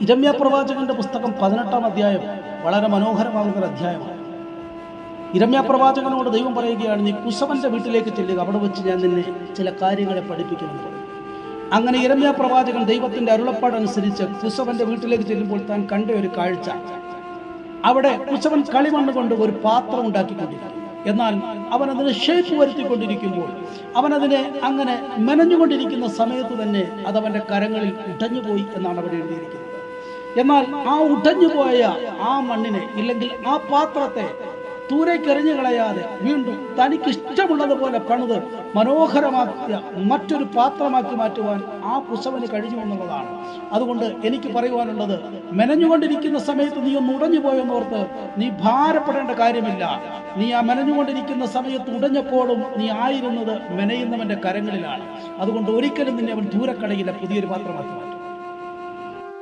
ഇരമ്യാ പ്രവാചകന്റെ പുസ്തകം 18-ാം അധ്യായം വളരെ മനോഹരമാകുന്നൊരു അധ്യായമാണ്. ഇരമ്യാ പ്രവാചകനോട് ദൈവം പറയുകയാണ്, നീ കുശവന്റെ വീട്ടിലേക്ക് ചെല്ലുക, അവിടെ വെച്ച് ഞാൻ നിന്നെ ചില കാര്യങ്ങളെ പഠിപ്പിക്കുമെന്ന് പറയും. അങ്ങനെ ഇരമ്യാ പ്രവാചകൻ ദൈവത്തിന്റെ അരുളപ്പാടനുസരിച്ച് കുശവന്റെ വീട്ടിലേക്ക് ചെല്ലുമ്പോൾ താൻ കണ്ട ഒരു കാഴ്ച, അവിടെ കുശവൻ കളിമണ്ണ് കൊണ്ട് ഒരു പാത്രം ഉണ്ടാക്കിക്കൊണ്ടിരിക്കും. എന്നാൽ അവൻ അതിന് ഷേപ്പ് വരുത്തിക്കൊണ്ടിരിക്കുമ്പോൾ, അവനതിനെ അങ്ങനെ മെനഞ്ഞുകൊണ്ടിരിക്കുന്ന സമയത്ത് തന്നെ അതവൻ്റെ കരങ്ങളിൽ ഉടഞ്ഞുപോയി എന്നാണ് അവിടെ എഴുതിയിരിക്കുന്നത്. എന്നാൽ ആ ഉടഞ്ഞുപോയ ആ മണ്ണിനെ, ഇല്ലെങ്കിൽ ആ പാത്രത്തെ ദൂരേക്കെറിഞ്ഞു കളയാതെ വീണ്ടും തനിക്കിഷ്ടമുള്ളതുപോലെ പണിത് മനോഹരമാക്കിയ മറ്റൊരു പാത്രമാക്കി മാറ്റുവാൻ ആ കുശവന് കഴിഞ്ഞു എന്നുള്ളതാണ്. അതുകൊണ്ട് എനിക്ക് പറയുവാനുള്ളത്, മെനഞ്ഞുകൊണ്ടിരിക്കുന്ന സമയത്ത് നീ ഒന്ന് ഉടഞ്ഞു പോയെന്നോർത്ത് നീ ഭാരപ്പെടേണ്ട കാര്യമില്ല. നീ ആ മെനഞ്ഞുകൊണ്ടിരിക്കുന്ന സമയത്ത് ഉടഞ്ഞപ്പോഴും നീ ആയിരുന്നത് മെനയുന്നവന്റെ കരങ്ങളിലാണ്. അതുകൊണ്ട് ഒരിക്കലും നിന്നെ അവൻ ദൂരക്കടയില്ല, പുതിയൊരു പാത്രമാക്കി മാറ്റും.